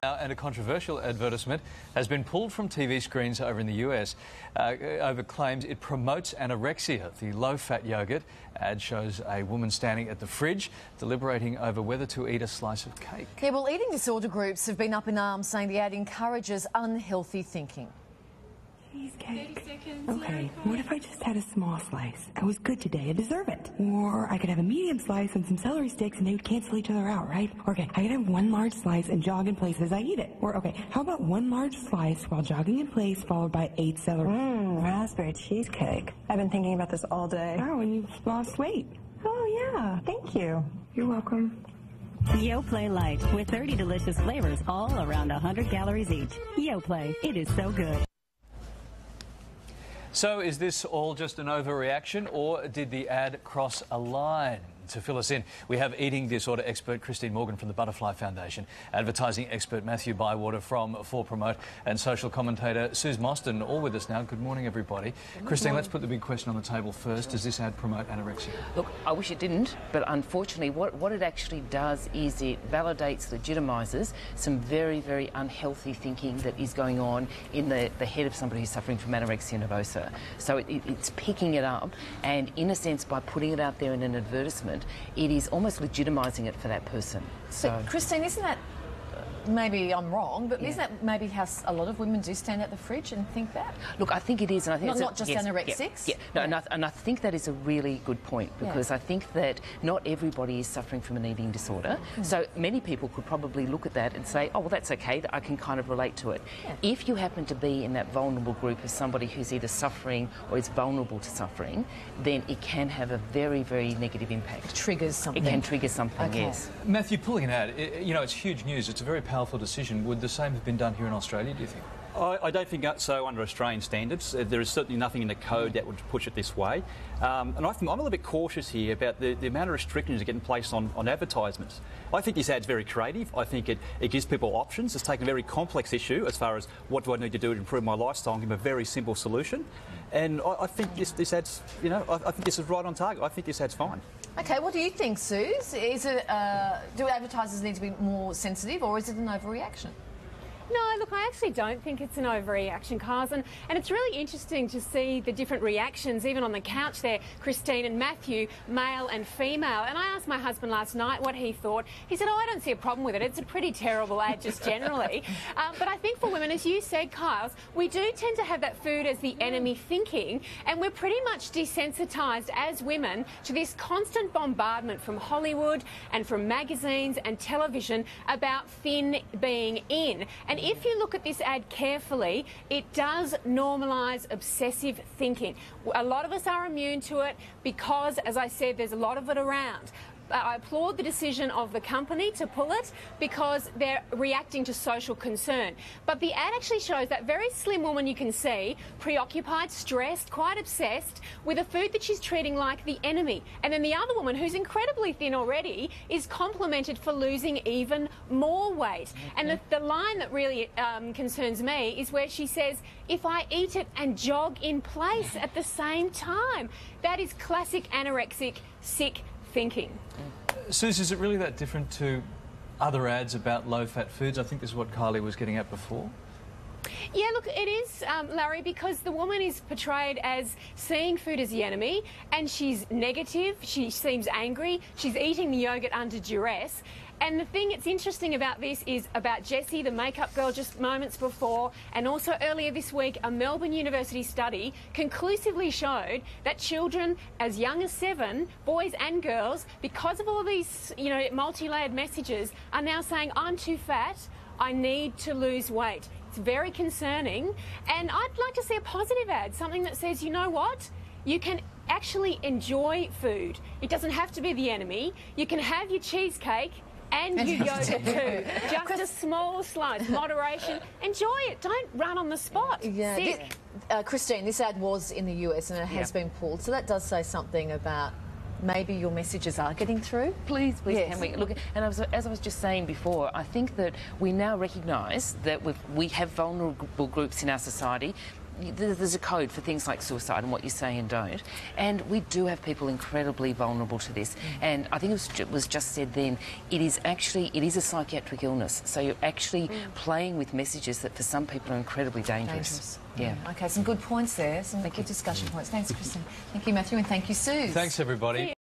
And a controversial advertisement has been pulled from TV screens over in the US over claims it promotes anorexia. The low-fat yogurt ad shows a woman standing at the fridge deliberating over whether to eat a slice of cake. Yeah, well, eating disorder groups have been up in arms saying the ad encourages unhealthy thinking. Cheesecake. Okay, what if I just had a small slice? I was good today, I deserve it. Or I could have a medium slice and some celery sticks and they would cancel each other out, right? Or okay, I could have one large slice and jog in place as I eat it. Or okay, how about one large slice while jogging in place followed by 8 celery? Raspberry cheesecake. I've been thinking about this all day. Oh, and you've lost weight. Oh, yeah. Thank you. You're welcome. Yoplait Light with 30 delicious flavors, all around 100 calories each. Yoplait, it is so good. So is this all just an overreaction, or did the ad cross a line? To fill us in, we have eating disorder expert Christine Morgan from the Butterfly Foundation, advertising expert Matthew Bywater from For Promote, and social commentator Suze Mostyn, all with us now. Good morning, everybody. Christine, let's put the big question on the table first. Does this ad promote anorexia? Look, I wish it didn't, but unfortunately what it actually does is it validates, legitimises some very, very unhealthy thinking that is going on in the head of somebody who's suffering from anorexia nervosa. So it's picking it up, and in a sense, by putting it out there in an advertisement, it is almost legitimising it for that person. So, Christine, isn't that, maybe I'm wrong, but isn't that maybe how a lot of women do stand at the fridge and think that? Look, I think it is, and I think not just anorexics. And I think that is a really good point, because I think that not everybody is suffering from an eating disorder. So many people could probably look at that and say, oh, well, that's okay, I can kind of relate to it. If you happen to be in that vulnerable group of somebody who's either suffering or is vulnerable to suffering, then it can have a very, very negative impact. It triggers something. It can trigger something, yes. Matthew, pulling an ad, you know, it's huge news. It's a very powerful decision. Would the same have been done here in Australia, do you think? I don't think so under Australian standards. There is certainly nothing in the code that would push it this way. And I think I'm a little bit cautious here about the amount of restrictions that are getting placed on advertisements. I think this ad's very creative. I think it gives people options. It's taken a very complex issue as far as what do I need to do to improve my lifestyle and give them a very simple solution. And I think this ad's, you know, I think this is right on target. I think this ad's fine. Okay, what do you think, Suze? Is it, do advertisers need to be more sensitive, or is it an overreaction? No, look, I actually don't think it's an overreaction, Carson. And it's really interesting to see the different reactions, even on the couch there, Christine and Matthew, male and female. And I asked my husband last night what he thought. He said, oh, I don't see a problem with it. It's a pretty terrible ad just generally. But I think for women, as you said, Kyles, we do tend to have that food as the enemy thinking. And we're pretty much desensitised as women to this constant bombardment from Hollywood and from magazines and television about thin being in. And if you look at this ad carefully, it does normalise obsessive thinking. A lot of us are immune to it because, as I said, there's a lot of it around. I applaud the decision of the company to pull it because they're reacting to social concern. But the ad actually shows that very slim woman you can see, preoccupied, stressed, quite obsessed with a food that she's treating like the enemy. And then the other woman, who's incredibly thin already, is complimented for losing even more weight. And the line that really concerns me is where she says, if I eat it and jog in place at the same time. That is classic anorexic, sick thinking. Suze, is it really that different to other ads about low-fat foods? I think this is what Kylie was getting at before. Yeah, look, it is, Larry, because the woman is portrayed as seeing food as the enemy, and she's negative, she seems angry, she's eating the yogurt under duress. And the thing that's interesting about this is about Jessie, the makeup girl, just moments before, and also earlier this week, a Melbourne University study conclusively showed that children as young as 7, boys and girls, because of all these, you know, multi-layered messages, are now saying, I'm too fat, I need to lose weight. It's very concerning, and I'd like to see a positive ad, something that says, you know what, you can actually enjoy food. It doesn't have to be the enemy. You can have your cheesecake and your yogurt too. Just a small slice, moderation. Enjoy it. Don't run on the spot. Yeah. Christine, this ad was in the US and it has been pulled, so that does say something about maybe your messages are getting through. Please, can we look? And as I was just saying before, I think that we now recognise that we have vulnerable groups in our society. there's a code for things like suicide and what you say and don't. And we do have people incredibly vulnerable to this. And I think it was just said then, it is a psychiatric illness. So you're actually playing with messages that for some people are incredibly dangerous. Yeah. Okay, some good points there, some good discussion points. Thanks, Christine. Thank you, Matthew, and thank you, Sue. Thanks, everybody.